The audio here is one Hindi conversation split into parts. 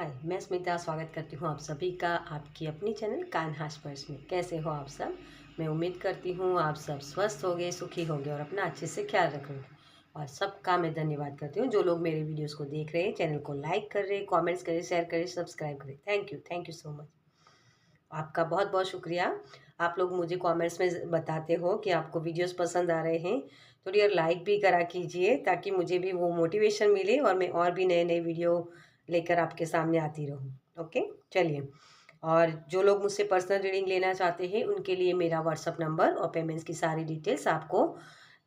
हाय, मैं स्मिता स्वागत करती हूँ आप सभी का आपकी अपनी चैनल कान्हास पर्स में। कैसे हो आप सब? मैं उम्मीद करती हूँ आप सब स्वस्थ होंगे, सुखी होंगे और अपना अच्छे से ख्याल रखोगे। और सबका मैं धन्यवाद करती हूँ जो लोग मेरे वीडियोस को देख रहे हैं, चैनल को लाइक कर रहे हैं, कमेंट्स करें, शेयर करें, सब्सक्राइब करें। Thank you so much. आपका बहुत बहुत शुक्रिया। आप लोग मुझे कमेंट्स में बताते हो कि आपको वीडियोस पसंद आ रहे हैं, तो यार लाइक भी करा कीजिए ताकि मुझे भी वो मोटिवेशन मिले और मैं और भी नए नए वीडियो लेकर आपके सामने आती रहूँ। ओके, चलिए। और जो लोग मुझसे पर्सनल रीडिंग लेना चाहते हैं उनके लिए मेरा व्हाट्सअप नंबर और पेमेंट्स की सारी डिटेल्स आपको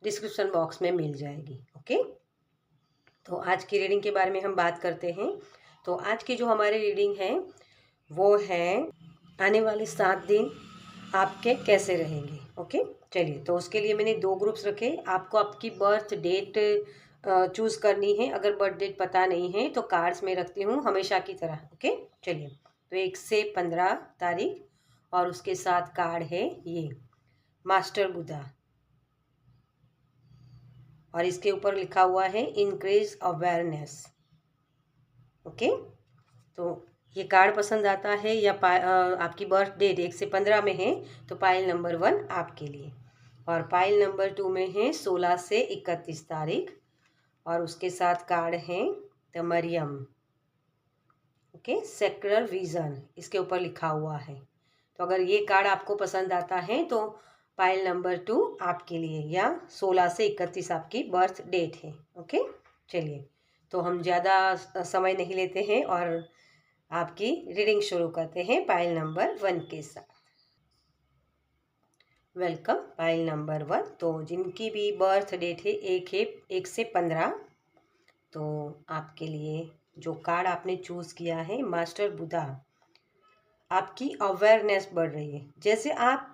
डिस्क्रिप्शन बॉक्स में मिल जाएगी। ओके, तो आज की रीडिंग के बारे में हम बात करते हैं। तो आज की जो हमारी रीडिंग है वो है आने वाले 7 दिन आपके कैसे रहेंगे। ओके, चलिए। तो उसके लिए मैंने 2 ग्रुप्स रखे। आपको आपकी बर्थ डेट चूज़ करनी है। अगर बर्थ डेट पता नहीं है तो कार्ड्स में रखती हूँ हमेशा की तरह। ओके, चलिए। तो 1 से 15 तारीख और उसके साथ कार्ड है ये मास्टर बुद्धा और इसके ऊपर लिखा हुआ है इंक्रीज अवेयरनेस। ओके, तो ये कार्ड पसंद आता है या आपकी बर्थ डेट 1 से 15 में है तो पाइल नंबर 1 आपके लिए, और पाइल नंबर 2 में है 16 से 31 तारीख और उसके साथ कार्ड है the Mariam. Okay, secular vision इसके ऊपर लिखा हुआ है। तो अगर ये कार्ड आपको पसंद आता है तो पाइल नंबर 2 आपके लिए, या 16 से 31 आपकी बर्थ डेट है। ओके, चलिए। तो हम ज़्यादा समय नहीं लेते हैं और आपकी रीडिंग शुरू करते हैं पाइल नंबर 1 के साथ। Welcome pile number 1। तो जिनकी भी बर्थ डेट है 1 से 15, तो आपके लिए जो कार्ड आपने चूज़ किया है मास्टर बुद्धा, आपकी अवेयरनेस बढ़ रही है। जैसे आप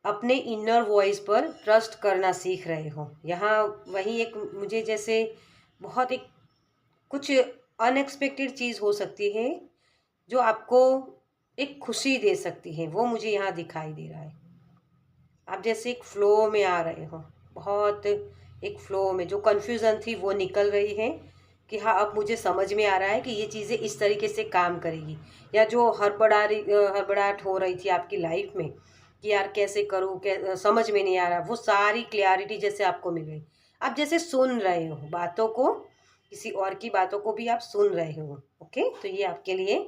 अपने इनर वॉइस पर ट्रस्ट करना सीख रहे हो। यहाँ वही एक मुझे जैसे बहुत एक कुछ अनएक्सपेक्टेड चीज़ हो सकती है जो आपको एक खुशी दे सकती है, वो मुझे यहाँ दिखाई दे रहा है। आप जैसे एक फ़्लो में आ रहे हो, बहुत एक फ़्लो में जो कन्फ्यूज़न थी वो निकल रही है कि हाँ अब मुझे समझ में आ रहा है कि ये चीज़ें इस तरीके से काम करेगी। या जो हड़बड़ाहट हो रही थी आपकी लाइफ में कि यार कैसे करूँ, समझ में नहीं आ रहा, वो सारी क्लैरिटी जैसे आपको मिल गई। आप जैसे सुन रहे हो बातों को, किसी और की बातों को भी आप सुन रहे हो। ओके, तो ये आपके लिए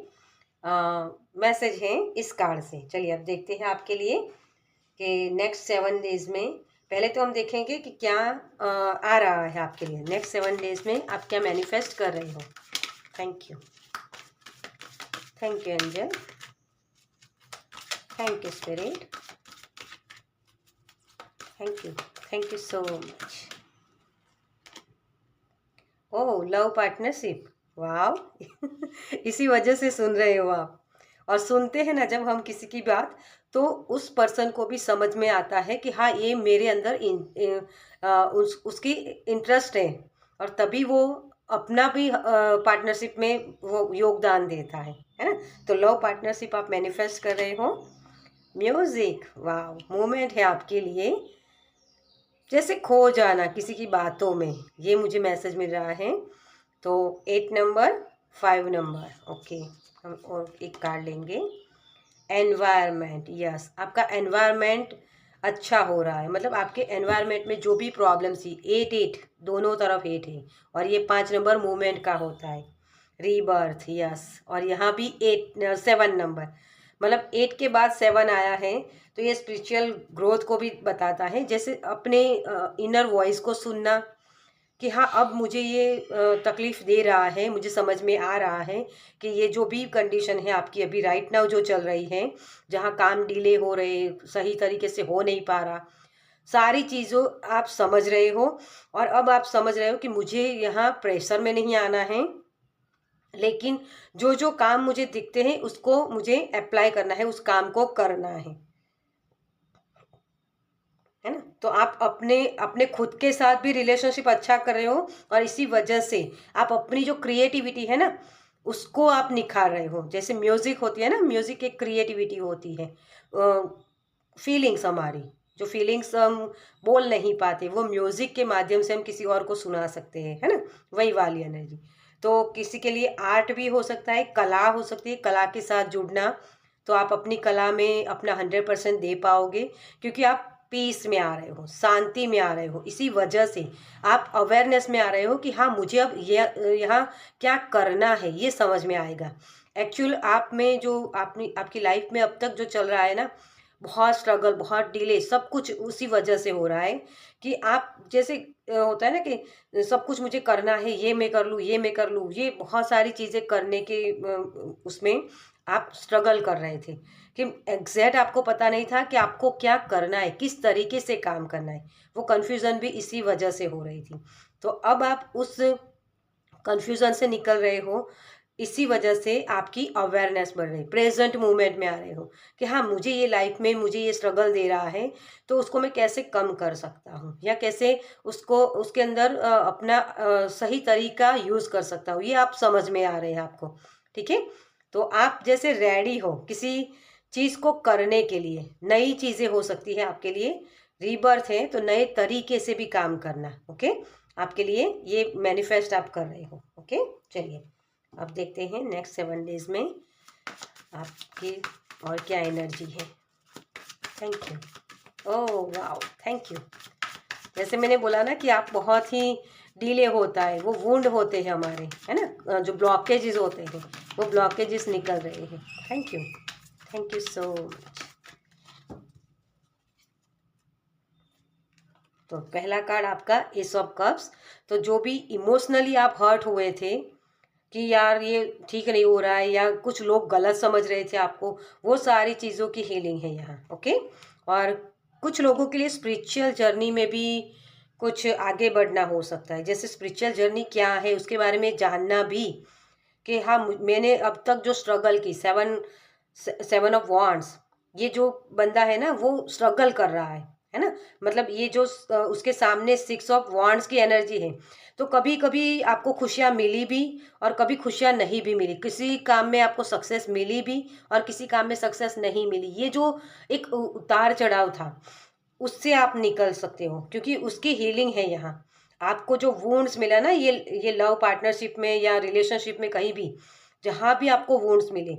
मैसेज है इस कार्ड से। चलिए अब देखते हैं आपके लिए कि नेक्स्ट 7 डेज में, पहले तो हम देखेंगे कि क्या आ रहा है आपके लिए नेक्स्ट 7 डेज में, आप क्या मैनिफेस्ट कर रहे हो। Thank you Angel, thank you spirit, thank you so much. Oh, love partnership, वाह इसी वजह से सुन रहे हो आप। और सुनते हैं ना जब हम किसी की बात, तो उस पर्सन को भी समझ में आता है कि हाँ ये मेरे अंदर उसकी इंटरेस्ट है, और तभी वो अपना भी पार्टनरशिप में वो योगदान देता है ना। तो लव पार्टनरशिप आप मैनिफेस्ट कर रहे हो। म्यूजिक, वाह, मोमेंट है आपके लिए जैसे खो जाना किसी की बातों में, ये मुझे मैसेज मिल रहा है। तो 8 नंबर, 5 नंबर। ओके, हम और एक कार्ड लेंगे। एनवायरनमेंट, यस, आपका एनवायरनमेंट अच्छा हो रहा है। मतलब आपके एनवायरनमेंट में जो भी प्रॉब्लम थी, 8 दोनों तरफ 8 है, और ये 5 नंबर मूवमेंट का होता है, रीबर्थ, यस। और यहाँ भी 7 नंबर, मतलब 8 के बाद 7 आया है, तो ये स्पिरिचुअल ग्रोथ को भी बताता है। जैसे अपने इनर वॉइस को सुनना कि हाँ अब मुझे ये तकलीफ़ दे रहा है, मुझे समझ में आ रहा है कि ये जो भी कंडीशन है आपकी अभी राइट नाउ जो चल रही है, जहाँ काम डिले हो रहे, सही तरीके से हो नहीं पा रहा, सारी चीज़ों आप समझ रहे हो। और अब आप समझ रहे हो कि मुझे यहाँ प्रेशर में नहीं आना है, लेकिन जो जो काम मुझे दिखते हैं उसको मुझे अप्लाई करना है, उस काम को करना है ना। तो आप अपने अपने खुद के साथ भी रिलेशनशिप अच्छा कर रहे हो, और इसी वजह से आप अपनी जो क्रिएटिविटी है ना उसको आप निखार रहे हो। जैसे म्यूज़िक होती है ना, म्यूज़िक एक क्रिएटिविटी होती है। फीलिंग्स, हमारी जो फीलिंग्स हम बोल नहीं पाते वो म्यूज़िक के माध्यम से हम किसी और को सुना सकते हैं, है ना, वही वाली एनर्जी। तो किसी के लिए आर्ट भी हो सकता है, कला हो सकती है, कला के साथ जुड़ना, तो आप अपनी कला में अपना 100% दे पाओगे, क्योंकि आप पीस में आ रहे हो, शांति में आ रहे हो। इसी वजह से आप अवेयरनेस में आ रहे हो कि हाँ, मुझे अब ये यहाँ क्या करना है ये समझ में आएगा। एक्चुअल आप में जो आपकी लाइफ में अब तक जो चल रहा है ना, बहुत स्ट्रगल, बहुत डिले, सब कुछ उसी वजह से हो रहा है कि आप जैसे होता है ना कि सब कुछ मुझे करना है, ये मैं कर लूँ, ये मैं कर लूँ, ये बहुत सारी चीज़ें करने के उसमें आप स्ट्रगल कर रहे थे कि एग्जैक्ट आपको पता नहीं था कि आपको क्या करना है, किस तरीके से काम करना है। वो कन्फ्यूज़न भी इसी वजह से हो रही थी। तो अब आप उस कन्फ्यूज़न से निकल रहे हो, इसी वजह से आपकी अवेयरनेस बढ़ रही, प्रेजेंट मोमेंट में आ रहे हो कि हाँ, मुझे ये लाइफ में मुझे ये स्ट्रगल दे रहा है, तो उसको मैं कैसे कम कर सकता हूँ, या कैसे उसको उसके अंदर अपना सही तरीका यूज़ कर सकता हूँ, ये आप समझ में आ रहे हैं आपको। ठीक है, तो आप जैसे रेडी हो किसी चीज़ को करने के लिए, नई चीज़ें हो सकती है आपके लिए, रीबर्थ है, तो नए तरीके से भी काम करना। ओके, आपके लिए ये मैनिफेस्ट आप कर रहे हो। ओके, चलिए अब देखते हैं नेक्स्ट 7 डेज में आपकी और क्या एनर्जी है। Thank you. Oh wow, thank you. जैसे मैंने बोला ना कि आप बहुत ही डिले होता है, वो वुंड होते हैं हमारे, है ना, जो ब्लॉकेजेस होते हैं, वो ब्लॉकेजेस निकल रहे हैं। Thank you so much. तो पहला कार्ड आपका एस ऑफ कप्स। तो जो भी इमोशनली आप हर्ट हुए थे कि यार ये ठीक नहीं हो रहा है, या कुछ लोग गलत समझ रहे थे आपको, वो सारी चीज़ों की हीलिंग है यहाँ। ओके, और कुछ लोगों के लिए स्पिरिचुअल जर्नी में भी कुछ आगे बढ़ना हो सकता है। जैसे स्पिरिचुअल जर्नी क्या है उसके बारे में जानना भी, कि हाँ, मैंने अब तक जो स्ट्रगल की, 7 ऑफ वॉन्ड्स, ये जो बंदा है ना वो स्ट्रगल कर रहा है ना, मतलब ये जो उसके सामने 6 ऑफ वॉन्ड्स की एनर्जी है। तो कभी कभी आपको खुशियाँ मिली भी और कभी खुशियाँ नहीं भी मिली, किसी काम में आपको सक्सेस मिली भी और किसी काम में सक्सेस नहीं मिली। ये जो एक उतार चढ़ाव था, उससे आप निकल सकते हो, क्योंकि उसकी हीलिंग है यहाँ। आपको जो वुंड्स मिला ना, ये लव पार्टनरशिप में या रिलेशनशिप में, कहीं भी जहाँ भी आपको वुंड्स मिले,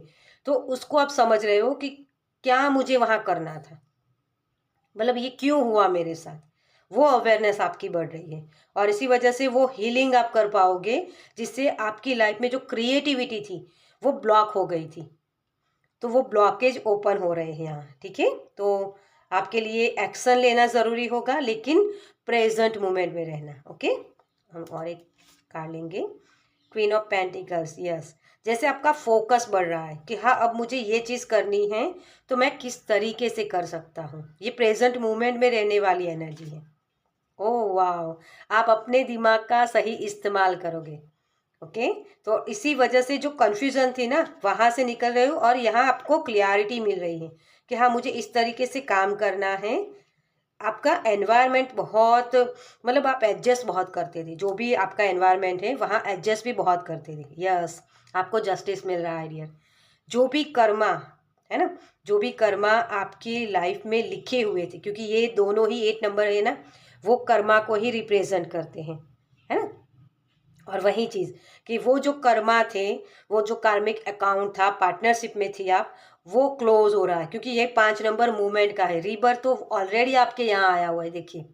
तो उसको आप समझ रहे हो कि क्या मुझे वहाँ करना था, मतलब ये क्यों हुआ मेरे साथ, वो अवेयरनेस आपकी बढ़ रही है। और इसी वजह से वो हीलिंग आप कर पाओगे, जिससे आपकी लाइफ में जो क्रिएटिविटी थी वो ब्लॉक हो गई थी, तो वो ब्लॉकेज ओपन हो रहे हैं यहाँ। ठीक है, तो आपके लिए एक्शन लेना ज़रूरी होगा, लेकिन प्रेजेंट मोमेंट में रहना। ओके, हम और एक कार्ड लेंगे, क्वीन ऑफ पेंटिकल्स। यस, जैसे आपका फोकस बढ़ रहा है कि हाँ, अब मुझे ये चीज़ करनी है, तो मैं किस तरीके से कर सकता हूँ, ये प्रेजेंट मोमेंट में रहने वाली एनर्जी है। ओह वाह, आप अपने दिमाग का सही इस्तेमाल करोगे। ओके, तो इसी वजह से जो कन्फ्यूज़न थी ना, वहाँ से निकल रहे हो, और यहाँ आपको क्लियरिटी मिल रही है कि हाँ, मुझे इस तरीके से काम करना है। आपका एनवायरनमेंट बहुत, मतलब आप एडजस्ट बहुत करते थे, जो भी आपका एनवायरनमेंट है वहाँ एडजस्ट भी बहुत करते थे। यस, आपको जस्टिस मिल रहा है डियर। जो भी कर्मा है ना, जो भी कर्मा आपकी लाइफ में लिखे हुए थे, क्योंकि ये दोनों ही 8 नंबर है ना, वो कर्मा को ही रिप्रेजेंट करते हैं, है ना। और वही चीज़ कि वो जो कर्मा थे, वो जो कार्मिक अकाउंट था, पार्टनरशिप में थी आप, वो क्लोज हो रहा है, क्योंकि ये 5 नंबर मूवमेंट का है। रीबर्थ तो ऑलरेडी आपके यहाँ आया हुआ है, देखिए,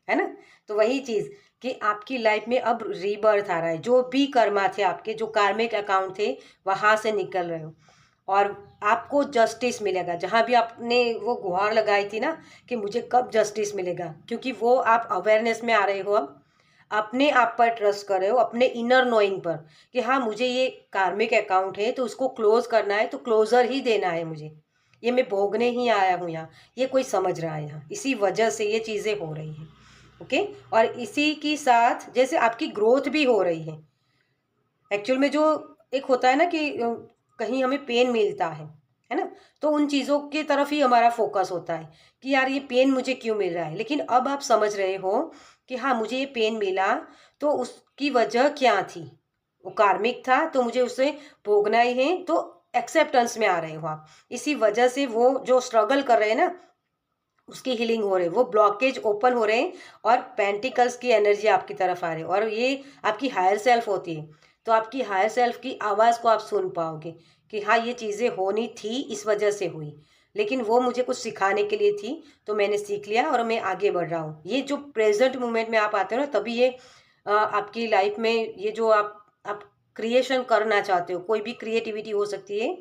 है ना। तो वही चीज़ कि आपकी लाइफ में अब रीबर्थ आ रहा है, जो भी कर्मा थे आपके, जो कार्मिक अकाउंट थे, वहाँ से निकल रहे हो, और आपको जस्टिस मिलेगा। जहाँ भी आपने वो गुहार लगाई थी ना कि मुझे कब जस्टिस मिलेगा, क्योंकि वो आप अवेयरनेस में आ रहे हो, अब अपने आप पर ट्रस्ट कर रहे हो, अपने इनर नोइंग पर, कि हाँ, मुझे ये कार्मिक अकाउंट है तो उसको क्लोज करना है, तो क्लोजर ही देना है मुझे, ये मैं भोगने ही आया हूँ यहाँ, ये कोई समझ रहा है यहाँ। इसी वजह से ये चीज़ें हो रही हैं। ओके, और इसी के साथ जैसे आपकी ग्रोथ भी हो रही है। एक्चुअल में जो एक होता है ना कि कहीं हमें पेन मिलता है ना, तो उन चीज़ों की तरफ ही हमारा फोकस होता है कि यार ये पेन मुझे क्यों मिल रहा है। लेकिन अब आप समझ रहे हो कि हाँ, मुझे ये पेन मिला तो उसकी वजह क्या थी, वो कार्मिक था, तो मुझे उसे भोगना ही है, तो एक्सेप्टेंस में आ रहे हो आप। इसी वजह से वो जो स्ट्रगल कर रहे हैं ना, उसकी हीलिंग हो रही है, वो ब्लॉकेज ओपन हो रहे हैं, और पेंटिकल्स की एनर्जी आपकी तरफ आ रही है, और ये आपकी हायर सेल्फ होती है। तो आपकी हायर सेल्फ की आवाज़ को आप सुन पाओगे कि हाँ ये चीज़ें होनी थी, इस वजह से हुई, लेकिन वो मुझे कुछ सिखाने के लिए थी, तो मैंने सीख लिया और मैं आगे बढ़ रहा हूँ। ये जो प्रेजेंट मोमेंट में आप आते हो ना, तभी ये आपकी लाइफ में ये जो आप क्रिएशन करना चाहते हो, कोई भी क्रिएटिविटी हो सकती है,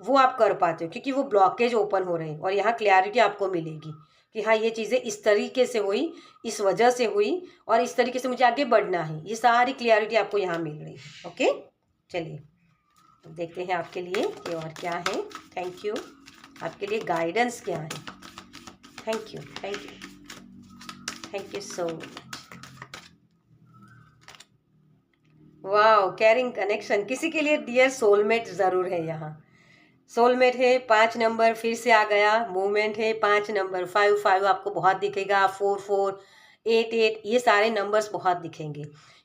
वो आप कर पाते हो, क्योंकि वो ब्लॉकेज ओपन हो रहे हैं और यहाँ क्लैरिटी आपको मिलेगी कि हाँ ये चीज़ें इस तरीके से हुई, इस वजह से हुई और इस तरीके से मुझे आगे बढ़ना है। ये सारी क्लैरिटी आपको यहाँ मिल रही है। ओके, चलिए देखते हैं आपके लिए कि और क्या है। थैंक यू, आपके लिए गाइडेंस क्या है। Thank you, thank you, thank you so much. वाह, कैरिंग कनेक्शन, किसी के लिए डियर सोलमेट ज़रूर है यहाँ। सोलमेट है 5 नंबर, फिर से आ गया। मूवमेंट है 5 नंबर, 5 आपको बहुत दिखेगा, 4 8 ये सारे नंबर्स बहुत दिखेंगे,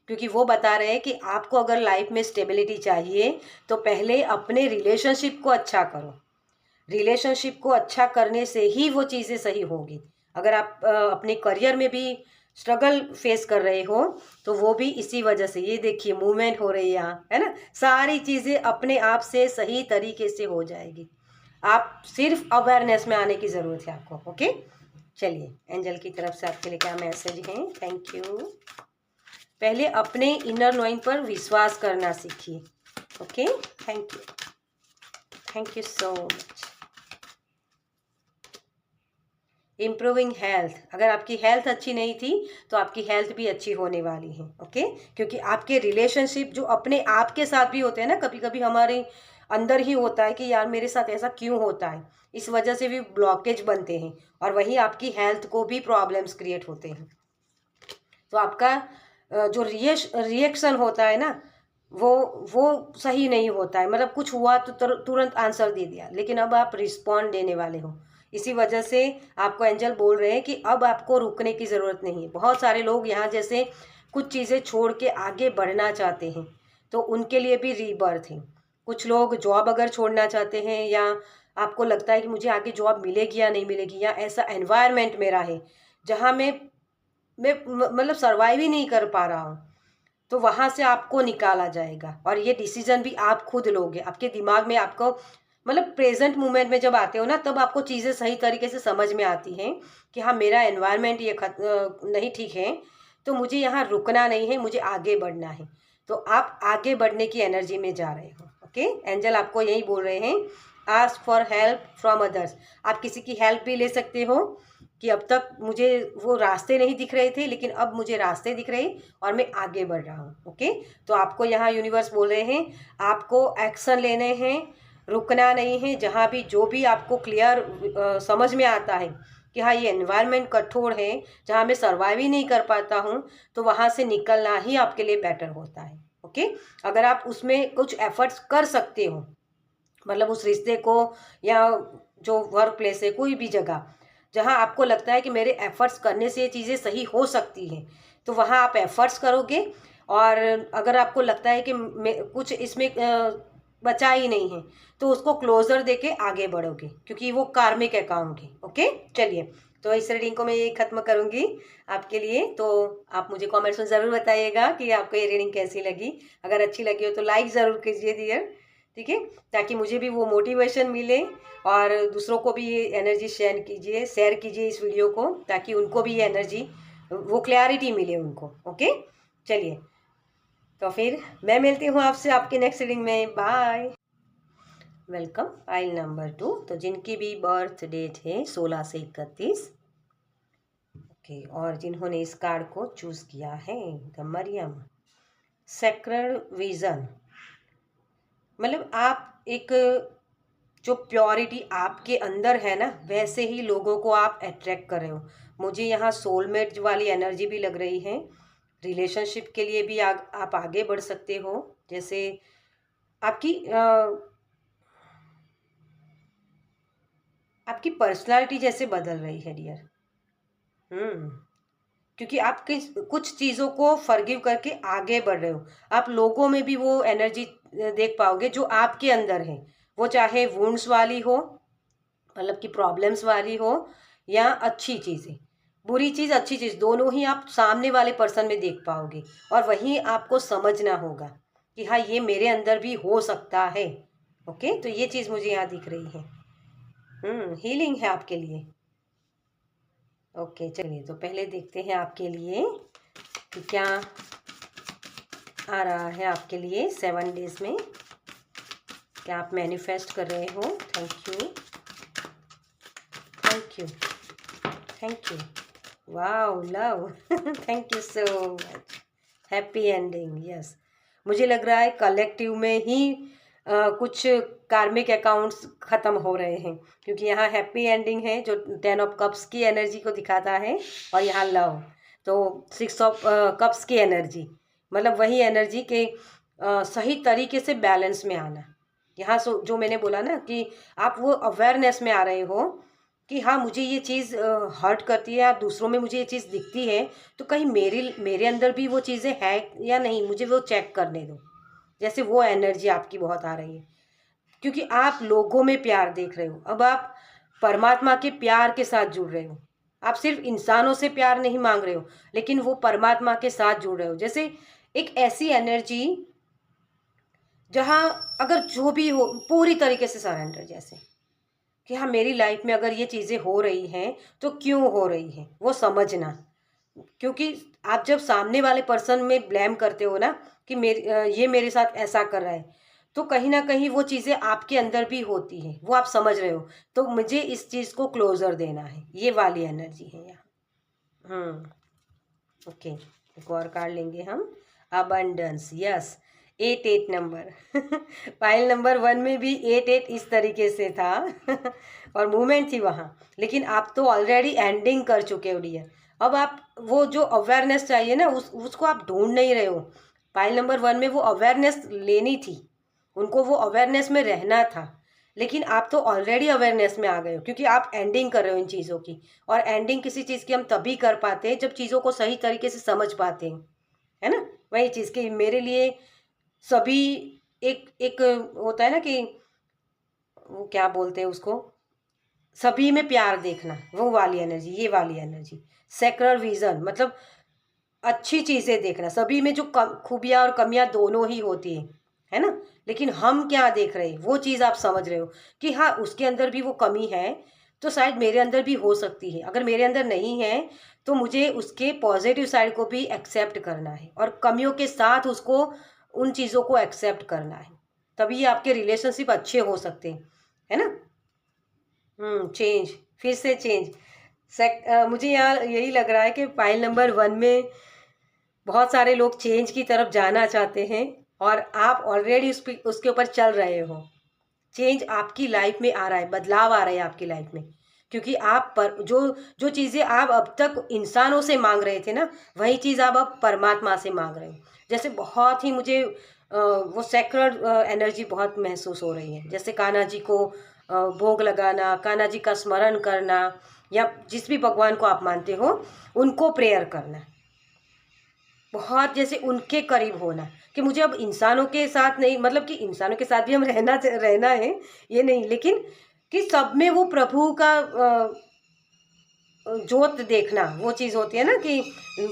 क्योंकि वो बता रहे हैं कि आपको अगर लाइफ में स्टेबिलिटी चाहिए तो पहले अपने रिलेशनशिप को अच्छा करो। रिलेशनशिप को अच्छा करने से ही वो चीज़ें सही होगी। अगर आप अपने करियर में भी स्ट्रगल फेस कर रहे हो तो वो भी इसी वजह से। ये देखिए मूवमेंट हो रही है यहाँ, है ना। सारी चीज़ें अपने आप से सही तरीके से हो जाएगी। आप सिर्फ अवेयरनेस में आने की ज़रूरत है आपको। ओके, चलिए एंजल की तरफ से आपके लिए क्या मैसेज है। Thank you. पहले अपने इनर नोइंग पर विश्वास करना सीखिए। Okay, thank you, thank you so much. Improving health, अगर आपकी हेल्थ अच्छी नहीं थी तो आपकी हेल्थ भी अच्छी होने वाली है। ओके, क्योंकि आपके रिलेशनशिप जो अपने आप के साथ भी होते हैं ना, कभी कभी हमारे अंदर ही होता है कि यार मेरे साथ ऐसा क्यों होता है, इस वजह से भी ब्लॉकेज बनते हैं और वही आपकी हेल्थ को भी प्रॉब्लम्स क्रिएट होते हैं। तो आपका जो रिएक्शन होता है ना, वो सही नहीं होता है। मतलब कुछ हुआ तो तुरंत आंसर दे दिया, लेकिन अब आप रिस्पॉन्ड देने वाले हो। इसी वजह से आपको एंजल बोल रहे हैं कि अब आपको रुकने की ज़रूरत नहीं है। बहुत सारे लोग यहाँ जैसे कुछ चीज़ें छोड़ के आगे बढ़ना चाहते हैं, तो उनके लिए भी रीबर्थ है। कुछ लोग जॉब अगर छोड़ना चाहते हैं, या आपको लगता है कि मुझे आगे जॉब मिलेगी या नहीं मिलेगी, या ऐसा एनवायरनमेंट मेरा है जहाँ मैं मतलब सर्वाइव ही नहीं कर पा रहा हूँ, तो वहाँ से आपको निकाला जाएगा। और ये डिसीजन भी आप खुद लोगे। आपके दिमाग में आपको मतलब प्रेजेंट मोमेंट में जब आते हो ना, तब आपको चीज़ें सही तरीके से समझ में आती हैं कि हाँ मेरा एनवायरनमेंट ये नहीं ठीक है, तो मुझे यहाँ रुकना नहीं है, मुझे आगे बढ़ना है। तो आप आगे बढ़ने की एनर्जी में जा रहे हो। ओके, एंजल आपको यही बोल रहे हैं, ask for help from others. आप किसी की हेल्प भी ले सकते हो कि अब तक मुझे वो रास्ते नहीं दिख रहे थे, लेकिन अब मुझे रास्ते दिख रहे और मैं आगे बढ़ रहा हूँ। ओके, तो आपको यहाँ यूनिवर्स बोल रहे हैं आपको एक्शन लेने हैं, रुकना नहीं है। जहाँ भी जो भी आपको क्लियर समझ में आता है कि हाँ ये एनवायरनमेंट कठोर है, जहाँ मैं सर्वाइव ही नहीं कर पाता हूँ, तो वहाँ से निकलना ही आपके लिए बेटर होता है। ओके, अगर आप उसमें कुछ एफर्ट्स कर सकते हो, मतलब उस रिश्ते को, या जो वर्क प्लेस है, कोई भी जगह जहाँ आपको लगता है कि मेरे एफर्ट्स करने से ये चीज़ें सही हो सकती हैं, तो वहाँ आप एफर्ट्स करोगे। और अगर आपको लगता है कि कुछ इसमें बचा ही नहीं है, तो उसको क्लोजर देके आगे बढ़ोगे, क्योंकि वो कार्मिक अकाउंट है। ओके, चलिए तो इस रीडिंग को मैं ये ख़त्म करूँगी आपके लिए। तो आप मुझे कमेंट्स में ज़रूर बताइएगा कि आपको ये रीडिंग कैसी लगी। अगर अच्छी लगी हो तो लाइक ज़रूर कीजिए डियर, ठीक है, ताकि मुझे भी वो मोटिवेशन मिले और दूसरों को भी ये एनर्जी शेयर कीजिए इस वीडियो को, ताकि उनको भी ये एनर्जी, वो क्लैरिटी मिले उनको। ओके, चलिए तो फिर मैं मिलती हूँ आपसे आपके नेक्स्ट रीडिंग में। Bye, welcome. फाइल नंबर 2, तो जिनकी भी बर्थ डेट है 16 से 31, ओके, और जिन्होंने इस कार्ड को चूज़ किया है द मरियम सेक्रेड विजन, मतलब आप एक जो प्योरिटी आपके अंदर है ना, वैसे ही लोगों को आप अट्रैक्ट कर रहे हो। मुझे यहाँ सोलमेट वाली एनर्जी भी लग रही है। रिलेशनशिप के लिए भी आप आगे बढ़ सकते हो। जैसे आपकी पर्सनालिटी जैसे बदल रही है डियर। क्योंकि आप कुछ चीज़ों को फॉरगिव करके आगे बढ़ रहे हो। आप लोगों में भी वो एनर्जी देख पाओगे जो आपके अंदर है, वो चाहे वुंड्स वाली हो, मतलब कि प्रॉब्लम्स वाली हो, या अच्छी चीज़ें, बुरी चीज़ अच्छी चीज़ दोनों ही आप सामने वाले पर्सन में देख पाओगे, और वहीं आपको समझना होगा कि हाँ ये मेरे अंदर भी हो सकता है। ओके, तो ये चीज़ मुझे यहाँ दिख रही है। हीलिंग है आपके लिए। ओके, चलिए तो पहले देखते हैं आपके लिए कि क्या आ रहा है आपके लिए 7 डेज में। क्या आप मैनिफेस्ट कर रहे हो? Thank you, thank you, thank you. Wow, love. Thank you so much. Happy ending, yes. मुझे लग रहा है कलेक्टिव में ही कुछ कार्मिक अकाउंट्स ख़त्म हो रहे हैं, क्योंकि यहाँ हैप्पी एंडिंग है जो 10 ऑफ कप्स की एनर्जी को दिखाता है, और यहाँ लव तो 6 ऑफ कप्स की एनर्जी, मतलब वही एनर्जी के सही तरीके से बैलेंस में आना। यहाँ जो मैंने बोला ना कि आप वो अवेयरनेस में आ रहे हो कि हाँ मुझे ये चीज़ हर्ट करती है या दूसरों में मुझे ये चीज़ दिखती है, तो कहीं मेरे अंदर भी वो चीज़ें हैं या नहीं, मुझे वो चेक करने दो। जैसे वो एनर्जी आपकी बहुत आ रही है, क्योंकि आप लोगों में प्यार देख रहे हो। अब आप परमात्मा के प्यार के साथ जुड़ रहे हो। आप सिर्फ इंसानों से प्यार नहीं मांग रहे हो, लेकिन वो परमात्मा के साथ जुड़ रहे हो। जैसे एक ऐसी एनर्जी जहाँ अगर जो भी हो पूरी तरीके से सरेंडर, जैसे कि हाँ मेरी लाइफ में अगर ये चीज़ें हो रही हैं तो क्यों हो रही हैं वो समझना। क्योंकि आप जब सामने वाले पर्सन में ब्लेम करते हो ना कि ये मेरे साथ ऐसा कर रहा है, तो कहीं ना कहीं वो चीज़ें आपके अंदर भी होती हैं, वो आप समझ रहे हो। तो मुझे इस चीज़ को क्लोजर देना है, ये वाली एनर्जी है यहाँ। ओके, एक और कार्ड लेंगे हम। Abundance, yes. 8 number. Pile number 1 में भी 8 इस तरीके से था। और मूवमेंट थी वहाँ, लेकिन आप तो ऑलरेडी एंडिंग कर चुके हो डियर। अब आप वो जो अवेयरनेस चाहिए ना उसको आप ढूंढ नहीं रहे हो। पाइल नंबर 1 में वो अवेयरनेस लेनी थी, उनको वो अवेयरनेस में रहना था, लेकिन आप तो ऑलरेडी अवेयरनेस में आ गए हो, क्योंकि आप एंडिंग कर रहे हो इन चीज़ों की। और एंडिंग किसी चीज़ की हम तभी कर पाते हैं जब चीज़ों को सही तरीके से समझ पाते हैं, है ना। वही चीज़ कि मेरे लिए सभी एक एक होता है ना कि वो क्या बोलते हैं उसको, सभी में प्यार देखना, वो वाली एनर्जी, ये वाली एनर्जी। सेक्युलर विजन मतलब अच्छी चीज़ें देखना, सभी में जो खूबियाँ और कमियाँ दोनों ही होती हैं, है ना। लेकिन हम क्या देख रहे हैं वो चीज़ आप समझ रहे हो कि हाँ उसके अंदर भी वो कमी है, तो शायद मेरे अंदर भी हो सकती है। अगर मेरे अंदर नहीं है तो मुझे उसके पॉजिटिव साइड को भी एक्सेप्ट करना है, और कमियों के साथ उसको उन चीज़ों को एक्सेप्ट करना है, तभी आपके रिलेशनशिप अच्छे हो सकते हैं, है ना। चेंज, फिर से चेंज। मुझे यहाँ यही लग रहा है कि फाइल नंबर 1 में बहुत सारे लोग चेंज की तरफ जाना चाहते हैं, और आप ऑलरेडी उसके ऊपर चल रहे हो। चेंज आपकी लाइफ में आ रहा है, बदलाव आ रहा है आपकी लाइफ में, क्योंकि आप पर जो जो चीज़ें आप अब तक इंसानों से मांग रहे थे ना, वही चीज़ आप अब परमात्मा से मांग रहे हो। जैसे बहुत ही मुझे वो सेक्रेड एनर्जी बहुत महसूस हो रही है। जैसे कान्हा जी को भोग लगाना, कान्हा जी का स्मरण करना, या जिस भी भगवान को आप मानते हो उनको प्रेयर करना, बहुत जैसे उनके करीब होना। कि मुझे अब इंसानों के साथ नहीं, मतलब कि इंसानों के साथ भी हम रहना है, ये नहीं, लेकिन कि सब में वो प्रभु का जोत देखना, वो चीज़ होती है ना कि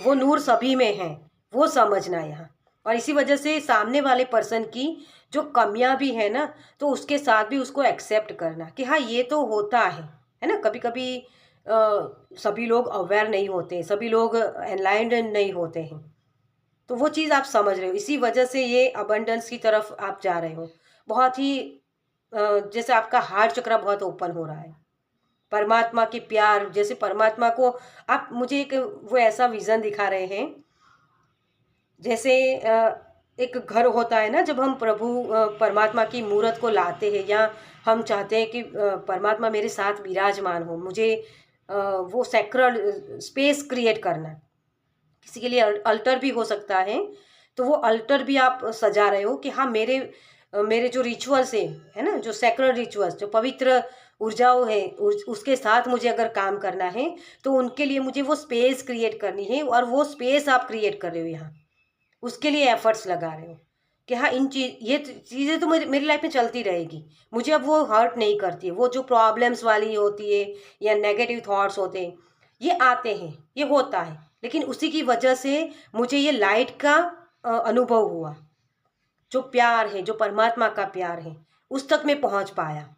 वो नूर सभी में है, वो समझना यहाँ। और इसी वजह से सामने वाले पर्सन की जो कमियां भी है ना, तो उसके साथ भी उसको एक्सेप्ट करना कि हाँ ये तो होता है ना। कभी कभी सभी लोग अवेयर नहीं होते, सभी लोग एनलाइंड नहीं होते हैं, तो वो चीज़ आप समझ रहे हो। इसी वजह से ये अबंडेंस की तरफ आप जा रहे हो। बहुत ही जैसे आपका हार्ट चक्र बहुत ओपन हो रहा है, परमात्मा के प्यार, जैसे परमात्मा को आप मुझे एक वो ऐसा विज़न दिखा रहे हैं। जैसे एक घर होता है ना, जब हम प्रभु परमात्मा की मूर्त को लाते हैं, या हम चाहते हैं कि परमात्मा मेरे साथ विराजमान हो, मुझे वो सैक्रेड स्पेस क्रिएट करना। किसी के लिए अल्टर भी हो सकता है, तो वो अल्टर भी आप सजा रहे हो कि हाँ मेरे जो रिचुअल्स है ना, जो सेक्रेड रिचुअल्स, जो पवित्र ऊर्जाओं है, उसके साथ मुझे अगर काम करना है, तो उनके लिए मुझे वो स्पेस क्रिएट करनी है, और वो स्पेस आप क्रिएट कर रहे हो यहाँ, उसके लिए एफर्ट्स लगा रहे हो कि हाँ ये चीज़ें तो मेरी लाइफ में चलती रहेगी, मुझे अब वो हर्ट नहीं करती है। वो जो प्रॉब्लम्स वाली होती है या नेगेटिव थॉट्स होते हैं, ये आते हैं, ये होता है, लेकिन उसी की वजह से मुझे ये लाइट का अनुभव हुआ। जो प्यार है, जो परमात्मा का प्यार है, उस तक मैं पहुंच पाया।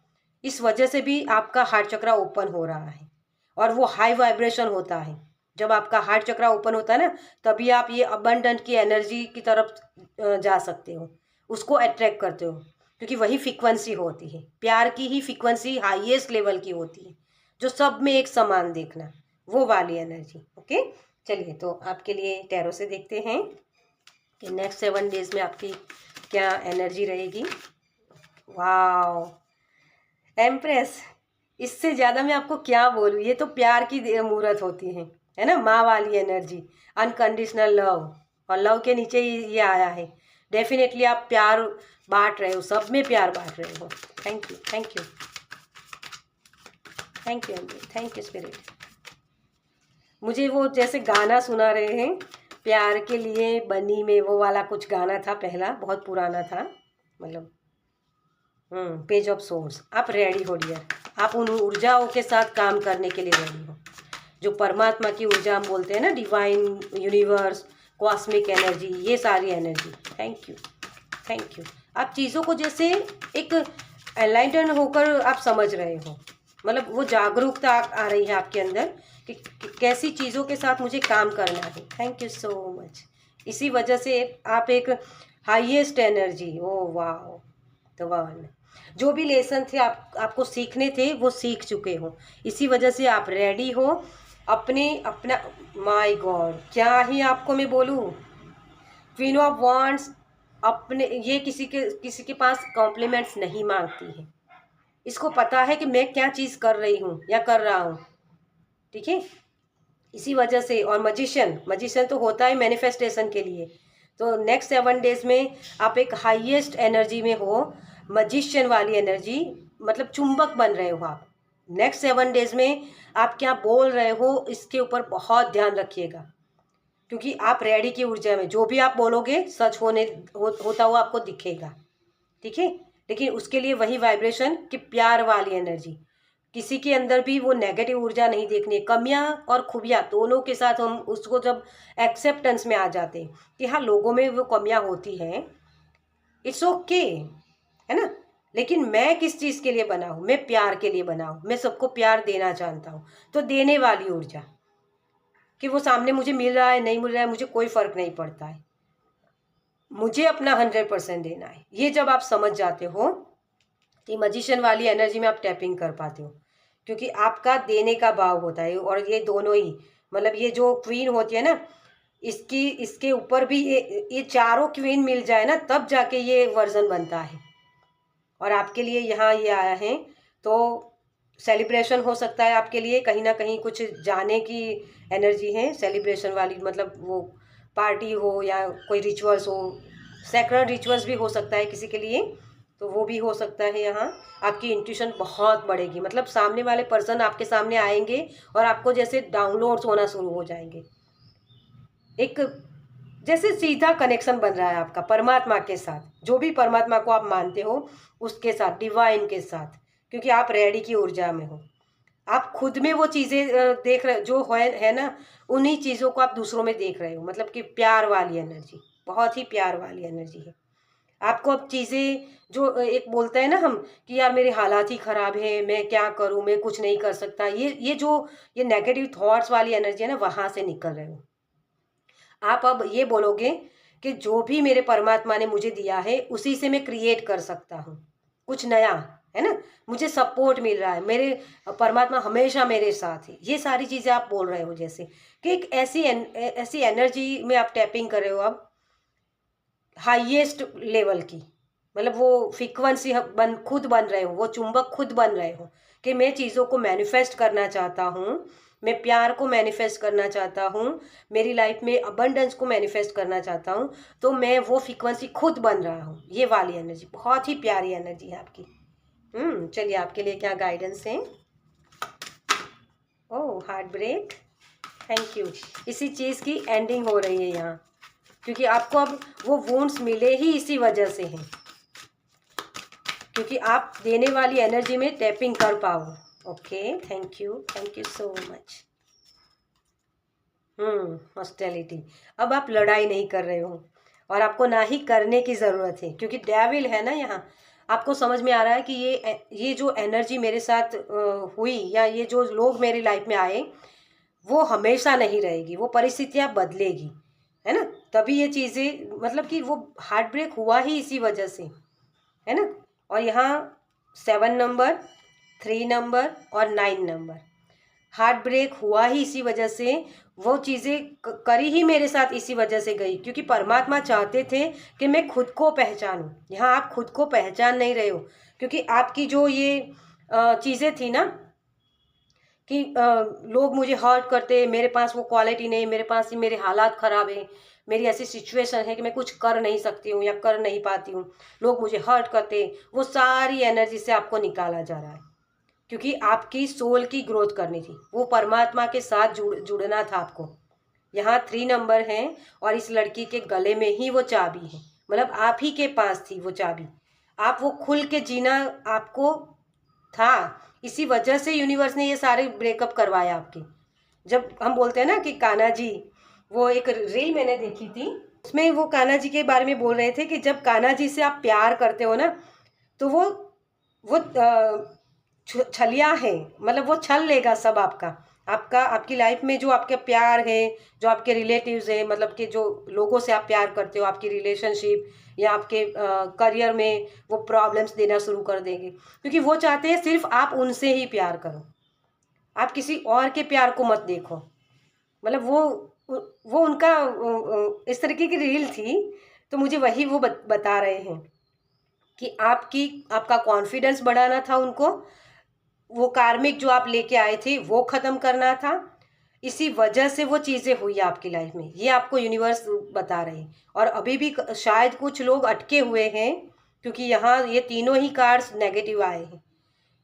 इस वजह से भी आपका हार्ट चक्रा ओपन हो रहा है और वो हाई वाइब्रेशन होता है। जब आपका हार्ट चक्रा ओपन होता है ना, तभी आप ये अबंडेंट की एनर्जी की तरफ जा सकते हो, उसको अट्रैक्ट करते हो, क्योंकि वही फ्रीक्वेंसी होती है। प्यार की ही फ्रीक्वेंसी हाईएस्ट लेवल की होती है, जो सब में एक समान देखना, वो वाली एनर्जी। ओके, चलिए तो आपके लिए टैरो से देखते हैं कि नेक्स्ट 7 डेज में आपकी क्या एनर्जी रहेगी। वाओ, एम्प्रेस, इससे ज़्यादा मैं आपको क्या बोलूँ, ये तो प्यार की मूर्त होती है ना, माँ वाली एनर्जी, अनकंडीशनल लव, और लव के नीचे ही ये आया है। डेफिनेटली आप प्यार बांट रहे हो, सब में प्यार बांट रहे हो। Thank you, thank you, thank you empress, thank you spirit. मुझे वो जैसे गाना सुना रहे हैं, प्यार के लिए बनी में, वो वाला कुछ गाना था पहला, बहुत पुराना था, मतलब पेज ऑफ सोर्स। आप रेडी हो डियर, आप उन ऊर्जाओं के साथ काम करने के लिए रेडी हो, जो परमात्मा की ऊर्जा हम बोलते हैं ना, डिवाइन, यूनिवर्स, कॉस्मिक एनर्जी, ये सारी energy. Thank you, thank you. आप चीज़ों को जैसे एक एनलाइटन होकर आप समझ रहे हो, मतलब वो जागरूकता आ रही है आपके अंदर कि कैसी चीज़ों के साथ मुझे काम करना है। Thank you so much. इसी वजह से आप एक हाईएस्ट एनर्जी, ओ वाह, द वन, जो भी लेसन थे आपको सीखने थे, वो सीख चुके हो। इसी वजह से आप रेडी हो अपना। माय गॉड, क्या ही आपको मैं बोलूँ, क्वीन ऑफ वांड्स अपने, ये किसी के पास कॉम्प्लीमेंट्स नहीं मांगती है। इसको पता है कि मैं क्या चीज़ कर रही हूँ या कर रहा हूँ, ठीक है। इसी वजह से, और मजिशियन, मजिशियन तो होता है मैनिफेस्टेशन के लिए। तो नेक्स्ट 7 डेज में आप एक हाईएस्ट एनर्जी में हो, मजिशियन वाली एनर्जी, मतलब चुंबक बन रहे हो आप। नेक्स्ट 7 डेज में आप क्या बोल रहे हो, इसके ऊपर बहुत ध्यान रखिएगा, क्योंकि आप रेडी की ऊर्जा में, जो भी आप बोलोगे सच होता हुआ आपको दिखेगा, ठीक है। लेकिन उसके लिए वही वाइब्रेशन कि प्यार वाली एनर्जी, किसी के अंदर भी वो नेगेटिव ऊर्जा नहीं देखनी है। कमियां और खूबियां दोनों के साथ हम उसको जब एक्सेप्टेंस में आ जाते हैं कि हाँ, लोगों में वो कमियां होती हैं, इट्स ओके, है ना। लेकिन मैं किस चीज़ के लिए बना हूँ, मैं प्यार के लिए बना हूँ, मैं सबको प्यार देना जानता हूँ। तो देने वाली ऊर्जा, कि वो सामने मुझे मिल रहा है नहीं मिल रहा है, मुझे कोई फर्क नहीं पड़ता है, मुझे अपना 100% देना है। ये जब आप समझ जाते हो, तो मजिशियन वाली एनर्जी में आप टैपिंग कर पाते हो, क्योंकि आपका देने का भाव होता है। और ये दोनों ही, मतलब ये जो क्वीन होती है ना, इसके ऊपर भी ये चारों क्वीन मिल जाए ना, तब जाके ये वर्जन बनता है। और आपके लिए यहाँ ये आया है, तो सेलिब्रेशन हो सकता है आपके लिए, कहीं ना कहीं कुछ जाने की एनर्जी है सेलिब्रेशन वाली, मतलब वो पार्टी हो या कोई रिचुअल्स हो, सैक्रेड रिचुअल्स भी हो सकता है किसी के लिए, तो वो भी हो सकता है। यहाँ आपकी इंट्यूशन बहुत बढ़ेगी, मतलब सामने वाले पर्सन आपके सामने आएंगे और आपको जैसे डाउनलोड्स होना शुरू हो जाएंगे, एक जैसे सीधा कनेक्शन बन रहा है आपका परमात्मा के साथ, जो भी परमात्मा को आप मानते हो उसके साथ, डिवाइन के साथ, क्योंकि आप रेडी की ऊर्जा में हो। आप खुद में वो चीज़ें देख रहे जो है ना, उन्हीं चीज़ों को आप दूसरों में देख रहे हो, मतलब कि प्यार वाली एनर्जी, बहुत ही प्यार वाली एनर्जी है। आपको अब चीज़ें जो एक बोलते हैं ना हम कि यार मेरे हालात ही ख़राब है, मैं क्या करूँ, मैं कुछ नहीं कर सकता, ये नेगेटिव थॉट्स वाली एनर्जी है ना, वहाँ से निकल रहे हो। आप अब ये बोलोगे कि जो भी मेरे परमात्मा ने मुझे दिया है, उसी से मैं क्रिएट कर सकता हूँ कुछ नया, है ना। मुझे सपोर्ट मिल रहा है, मेरे परमात्मा हमेशा मेरे साथ है। ये सारी चीज़ें आप बोल रहे हो, जैसे कि एक ऐसी एनर्जी में आप टैपिंग कर रहे हो अब, हाईएस्ट लेवल की, मतलब वो फ्रीक्वेंसी खुद बन रहे हो, वो चुंबक खुद बन रहे हो कि मैं चीज़ों को मैनिफेस्ट करना चाहता हूँ, मैं प्यार को मैनिफेस्ट करना चाहता हूँ, मेरी लाइफ में अबंडेंस को मैनिफेस्ट करना चाहता हूँ, तो मैं वो फ्रीक्वेंसी खुद बन रहा हूँ। ये वाली एनर्जी बहुत ही प्यारी एनर्जी है आपकी। चलिए आपके लिए क्या गाइडेंस है। ओह, हार्ट ब्रेक, थैंक यू। इसी चीज़ की एंडिंग हो रही है यहाँ, क्योंकि आपको अब वो वुंड्स मिले ही इसी वजह से हैं, क्योंकि आप देने वाली एनर्जी में टैपिंग कर पाओ। Okay, thank you so much. Hostility. अब आप लड़ाई नहीं कर रहे हो और आपको ना ही करने की ज़रूरत है, क्योंकि डेविल है ना यहाँ। आपको समझ में आ रहा है कि ये जो एनर्जी मेरे साथ हुई, या ये जो लोग मेरी लाइफ में आए, वो हमेशा नहीं रहेगी, वो परिस्थितियाँ बदलेगी, है ना। तभी ये चीज़ें, मतलब कि वो हार्ट ब्रेक हुआ ही इसी वजह से, है ना। और यहाँ 7 नंबर, 3 नंबर और 9 नंबर, हार्ट ब्रेक हुआ ही इसी वजह से। वो चीज़ें करी ही मेरे साथ इसी वजह से गई, क्योंकि परमात्मा चाहते थे कि मैं खुद को पहचानूं। यहाँ आप खुद को पहचान नहीं रहे हो, क्योंकि आपकी जो ये चीज़ें थी ना, कि लोग मुझे हर्ट करते, मेरे पास वो क्वालिटी नहीं, मेरे पास ही मेरे हालात ख़राब हैं, मेरी ऐसी सिचुएशन है कि मैं कुछ कर नहीं सकती हूँ या कर नहीं पाती हूँ, लोग मुझे हर्ट करते, वो सारी एनर्जी से आपको निकाला जा रहा है, क्योंकि आपकी सोल की ग्रोथ करनी थी, वो परमात्मा के साथ जुड़ना था आपको। यहाँ 3 नंबर हैं और इस लड़की के गले में ही वो चाबी है, मतलब आप ही के पास थी वो चाबी। आप वो खुल के जीना आपको था, इसी वजह से यूनिवर्स ने ये सारे ब्रेकअप करवाया आपके। जब हम बोलते हैं ना कि कान्हा जी, वो एक रील मैंने देखी थी, उसमें वो कान्हा जी के बारे में बोल रहे थे कि जब कान्हा जी से आप प्यार करते हो ना, तो वो छलिया है, मतलब वो छल लेगा सब आपका। आपकी लाइफ में जो आपके प्यार है, जो आपके रिलेटिव्स है, मतलब कि जो लोगों से आप प्यार करते हो, आपकी रिलेशनशिप या आपके करियर में, वो प्रॉब्लम्स देना शुरू कर देंगे, क्योंकि वो चाहते हैं सिर्फ आप उनसे ही प्यार करो, आप किसी और के प्यार को मत देखो। मतलब वो उनका इस तरीके की रील थी, तो मुझे वही वो बता रहे हैं कि आपका कॉन्फिडेंस बढ़ाना था उनको, वो कार्मिक जो आप लेके आए थे वो ख़त्म करना था, इसी वजह से वो चीज़ें हुई आपकी लाइफ में, ये आपको यूनिवर्स बता रहे हैं। और अभी भी शायद कुछ लोग अटके हुए हैं, क्योंकि यहाँ ये तीनों ही कार्ड्स नेगेटिव आए हैं।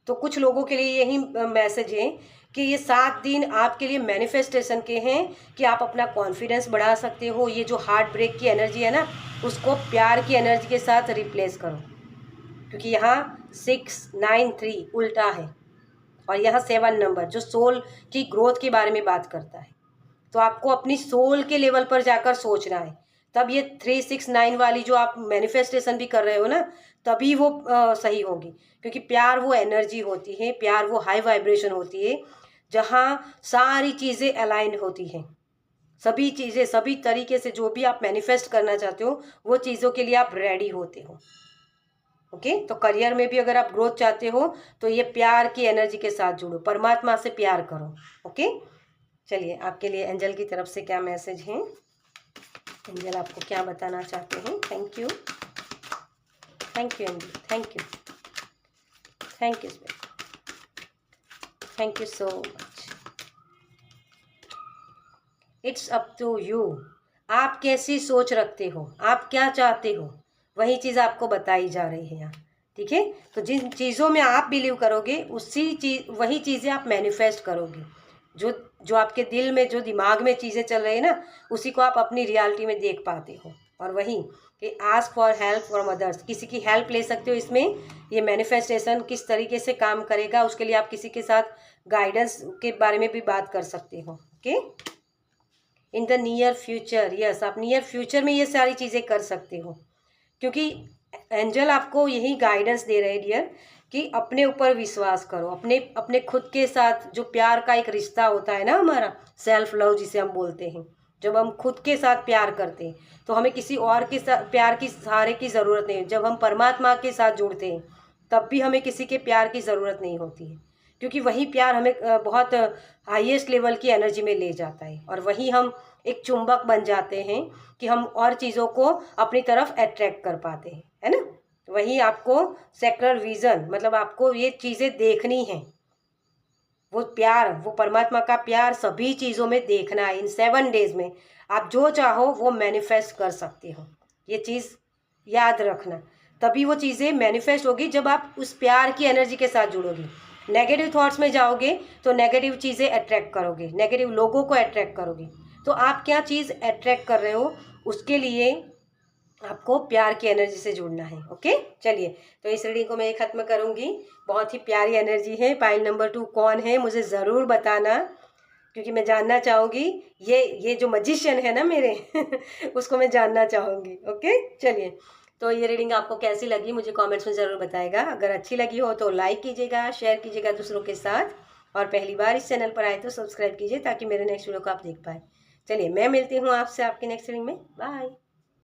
तो कुछ लोगों के लिए यही मैसेज है कि ये 7 दिन आपके लिए मैनिफेस्टेशन के हैं, कि आप अपना कॉन्फिडेंस बढ़ा सकते हो। ये जो हार्ट ब्रेक की एनर्जी है ना, उसको प्यार की एनर्जी के साथ रिप्लेस करो, क्योंकि यहाँ 693 उल्टा है, और यहाँ 7 नंबर जो सोल की ग्रोथ के बारे में बात करता है। तो आपको अपनी सोल के लेवल पर जाकर सोचना है, तब ये 369 वाली जो आप मैनिफेस्टेशन भी कर रहे हो ना, तभी वो सही होगी। क्योंकि प्यार वो एनर्जी होती है, प्यार वो हाई वाइब्रेशन होती है, जहाँ सारी चीज़ें अलाइंड होती हैं। सभी चीज़ें, सभी तरीके से जो भी आप मैनिफेस्ट करना चाहते हो, वो चीज़ों के लिए आप रेडी होते हो। ओके, तो करियर में भी अगर आप ग्रोथ चाहते हो, तो ये प्यार की एनर्जी के साथ जुड़ो, परमात्मा से प्यार करो। ओके, चलिए आपके लिए एंजल की तरफ से क्या मैसेज है, एंजल आपको क्या बताना चाहते हैं। Thank you, thank you Angel, thank you, thank you, thank you so much. It's up to you, आप कैसी सोच रखते हो, आप क्या चाहते हो, वही चीज़ आपको बताई जा रही है यहाँ। ठीक है, तो जिन चीज़ों में आप बिलीव करोगे, वही चीज़ें आप मैनिफेस्ट करोगे। जो जो आपके दिल में, जो दिमाग में चीज़ें चल रही है ना, उसी को आप अपनी रियलिटी में देख पाते हो। और वही कि ask for help from others, किसी की हेल्प ले सकते हो इसमें। ये मैनिफेस्टेशन किस तरीके से काम करेगा, उसके लिए आप किसी के साथ गाइडेंस के बारे में भी बात कर सकते हो। Okay, in the near future, yes, आप नियर फ्यूचर में ये सारी चीज़ें कर सकते हो, क्योंकि एंजल आपको यही गाइडेंस दे रहे हैं डियर, कि अपने ऊपर विश्वास करो, अपने अपने खुद के साथ जो प्यार का एक रिश्ता होता है ना हमारा, सेल्फ लव जिसे हम बोलते हैं, जब हम खुद के साथ प्यार करते हैं, तो हमें किसी और के साथ प्यार की सहारे की ज़रूरत नहीं है। जब हम परमात्मा के साथ जुड़ते हैं, तब भी हमें किसी के प्यार की ज़रूरत नहीं होती है, क्योंकि वही प्यार हमें बहुत हाईएस्ट लेवल की एनर्जी में ले जाता है, और वही हम एक चुंबक बन जाते हैं कि हम और चीज़ों को अपनी तरफ अट्रैक्ट कर पाते हैं, है ना। वही आपको सेक्युलर विजन, मतलब आपको ये चीज़ें देखनी है, वो प्यार, वो परमात्मा का प्यार सभी चीज़ों में देखना है। इन 7 डेज में आप जो चाहो वो मैनिफेस्ट कर सकते हो, ये चीज़ याद रखना। तभी वो चीज़ें मैनिफेस्ट होगी जब आप उस प्यार की एनर्जी के साथ जुड़ोगे। नेगेटिव थॉट्स में जाओगे तो नेगेटिव चीज़ें अट्रैक्ट करोगे, नेगेटिव लोगों को अट्रैक्ट करोगे। तो आप क्या चीज़ अट्रैक्ट कर रहे हो, उसके लिए आपको प्यार की एनर्जी से जुड़ना है। ओके, चलिए, तो इस रीडिंग को मैं ख़त्म करूँगी। बहुत ही प्यारी एनर्जी है। पाइल नंबर 2 कौन है, मुझे ज़रूर बताना। क्योंकि मैं जानना चाहूँगी ये जो मजिशियन है ना मेरे उसको मैं जानना चाहूँगी। ओके, चलिए। तो ये रीडिंग आपको कैसी लगी मुझे कमेंट्स में ज़रूर बताएगा। अगर अच्छी लगी हो तो लाइक कीजिएगा, शेयर कीजिएगा दूसरों के साथ, और पहली बार इस चैनल पर आए तो सब्सक्राइब कीजिए ताकि मेरे नेक्स्ट वीडियो को आप देख पाए। चलिए, मैं मिलती हूँ आपसे आपकी नेक्स्ट रीडिंग में। बाय।